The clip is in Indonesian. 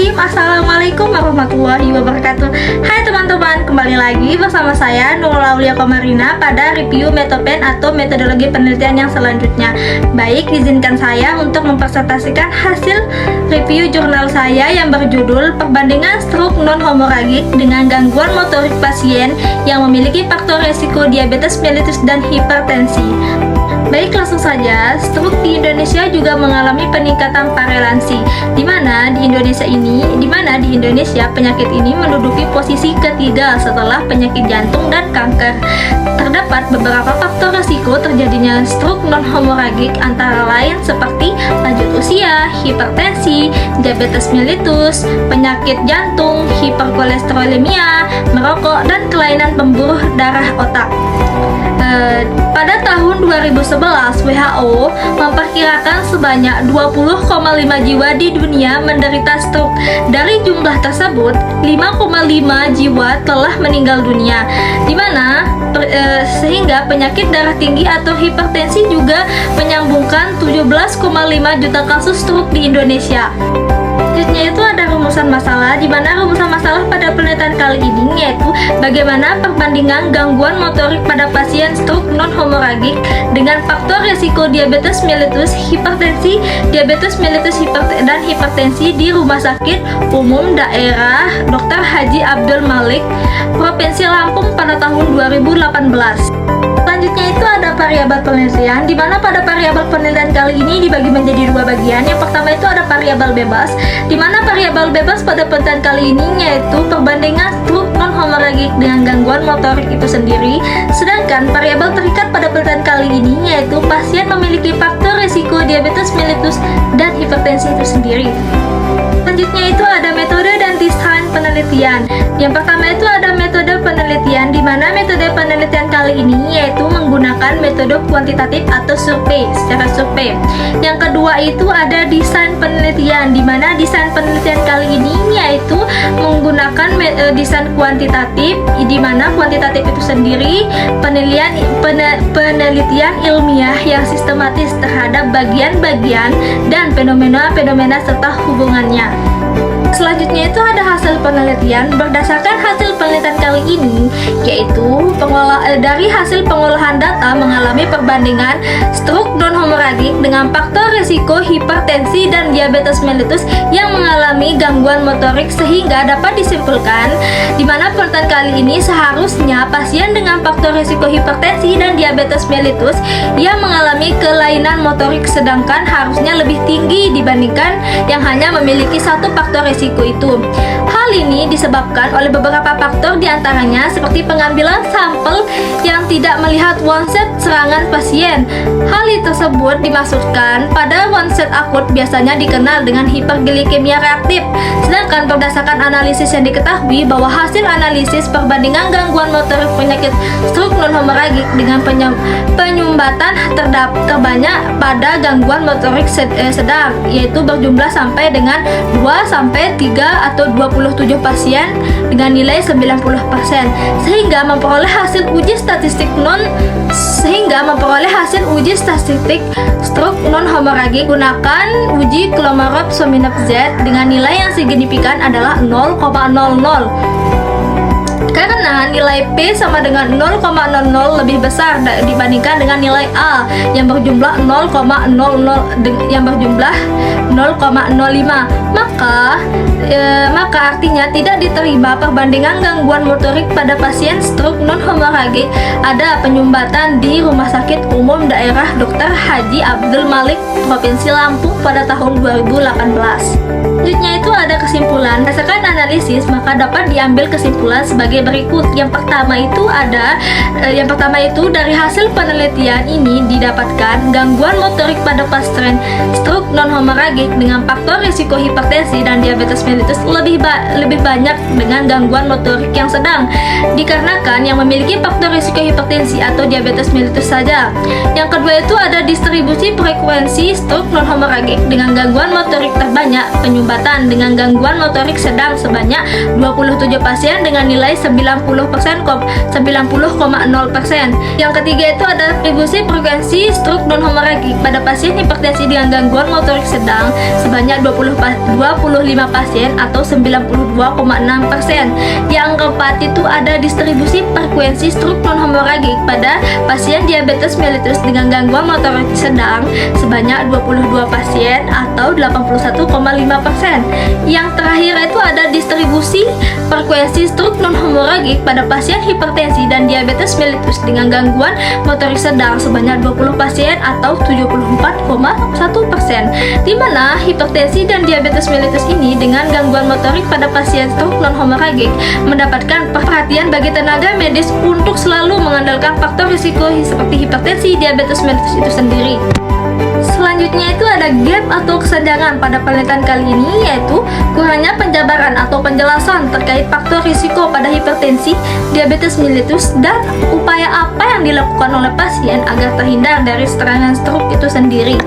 Bismillahirrahmanirrahim. Assalamualaikum warahmatullahi wabarakatuh. Hai teman-teman, kembali lagi bersama saya Nurul Aulia Komarina pada review metopen atau metodologi penelitian yang selanjutnya. Baik, izinkan saya untuk mempresentasikan hasil review jurnal saya yang berjudul Perbandingan stroke non-hemoragik dengan gangguan motorik pasien yang memiliki faktor resiko diabetes mellitus dan hipertensi. Baik, langsung saja. Stroke di Indonesia juga mengalami peningkatan prevalensi, di mana di Indonesia penyakit ini menduduki posisi ketiga setelah penyakit jantung dan kanker. Terdapat beberapa faktor risiko terjadinya stroke non-hemoragik antara lain seperti lanjut usia, hipertensi, diabetes mellitus, penyakit jantung, hiperkolesterolemia, merokok, dan kelainan pembuluh darah otak. Pada tahun 2011, WHO memperkirakan sebanyak 20,5 jiwa di dunia menderita stroke. Dari jumlah tersebut, 5,5 jiwa telah meninggal dunia, sehingga penyakit darah tinggi atau hipertensi juga menyambungkan 17,5 juta kasus stroke di Indonesia. Selanjutnya itu ada rumusan masalah, di mana rumusan masalah pada penelitian kali ini yaitu bagaimana perbandingan gangguan motorik pada pasien stroke non-hemoragik dengan faktor resiko diabetes mellitus, hipertensi, dan hipertensi di Rumah Sakit Umum Daerah Dr. Haji Abdul Malik, Provinsi Lampung pada tahun 2018. Selanjutnya itu ada variabel penelitian, di mana pada variabel penelitian kali ini dibagi menjadi dua bagian. Yang pertama itu ada variabel bebas, di mana variabel bebas pada penelitian kali ini yaitu perbandingan stroke non-hemoragik dengan gangguan motorik itu sendiri. Sedangkan variabel terikat pada penelitian kali ini yaitu pasien memiliki faktor risiko diabetes mellitus dan hipertensi itu sendiri. Selanjutnya itu ada metode dan desain penelitian. Yang pertama itu ada metode penelitian, di mana metode penelitian kali ini yaitu menggunakan metode kuantitatif atau secara survei. Yang kedua itu ada desain penelitian, di mana desain penelitian kali ini yaitu menggunakan desain kuantitatif, di mana kuantitatif itu sendiri penelitian ilmiah yang sistematis terhadap bagian-bagian dan fenomena-fenomena serta hubungannya. Selanjutnya itu ada hasil penelitian. Berdasarkan hasil penelitian kali ini yaitu dari hasil pengolahan data mengalami perbandingan stroke non-hemoragik dengan faktor risiko hipertensi dan diabetes mellitus yang mengalami gangguan motorik, sehingga dapat disimpulkan di mana penelitian kali ini seharusnya pasien dengan faktor risiko hipertensi dan diabetes mellitus yang mengalami kelainan motorik sedangkan harusnya lebih tinggi dibandingkan yang hanya memiliki satu faktor risiko itu. Hal ini disebabkan oleh beberapa faktor, diantaranya seperti pengambilan sampel yang tidak melihat onset serangan pasien. Hal tersebut dimaksudkan pada onset akut biasanya dikenal dengan hiperglikemia reaktif. Sedangkan berdasarkan analisis yang diketahui bahwa hasil analisis perbandingan gangguan motorik penyakit stroke non-hemoragik dengan penyumbatan terbanyak pada gangguan motorik sedang, yaitu berjumlah sampai dengan 2-3 atau 27 pasien dengan nilai 90%, sehingga memperoleh hasil uji statistik stroke non-hemoragik gunakan uji Kolmogorov-Smirnov Z dengan nilai yang signifikan adalah 0,00. Karena nilai P sama dengan 0,00 lebih besar dibandingkan dengan nilai A yang berjumlah 0,05, maka artinya tidak diterima perbandingan gangguan motorik pada pasien stroke non-hemoragik ada penyumbatan di Rumah Sakit Umum Daerah Dr. Haji Abdul Malik, Provinsi Lampung pada tahun 2018. Selanjutnya itu ada kesimpulan. Berdasarkan analisis, maka dapat diambil kesimpulan sebagai berikut. Yang pertama itu dari hasil penelitian ini didapatkan gangguan motorik pada pasien stroke non-hemoragik dengan faktor risiko hipertensi dan diabetes mellitus lebih lebih banyak dengan gangguan motorik yang sedang, dikarenakan yang memiliki faktor risiko hipertensi atau diabetes mellitus saja. Yang kedua itu ada distribusi frekuensi stroke non-hemoragik dengan gangguan motorik terbanyak penyumbatan dengan gangguan motorik sedang sebanyak 27 pasien dengan nilai 90,0%. Yang ketiga itu ada distribusi frekuensi stroke non-hemoragik pada pasien hipertensi dengan gangguan motorik sedang sebanyak 25 pasien atau 92,6%. Yang keempat itu ada distribusi frekuensi stroke non-hemoragik pada pasien diabetes mellitus dengan gangguan motorik sedang sebanyak 22 pasien atau 81,5%. Yang terakhir itu ada distribusi frekuensi stroke non-hemoragik pada pasien hipertensi dan diabetes mellitus dengan gangguan motorik sedang sebanyak 20 pasien atau 74,1%. Di mana hipertensi dan diabetes mellitus ini dengan gangguan motorik pada pasien stroke non-hemoragik mendapatkan perhatian bagi tenaga medis untuk selalu mengandalkan faktor risiko seperti hipertensi, diabetes mellitus itu sendiri. Selanjutnya itu ada gap atau kesenjangan pada penelitian kali ini, yaitu kurangnya penjabaran atau penjelasan terkait faktor risiko pada hipertensi, diabetes mellitus, dan upaya apa yang dilakukan oleh pasien agar terhindar dari serangan stroke itu sendiri.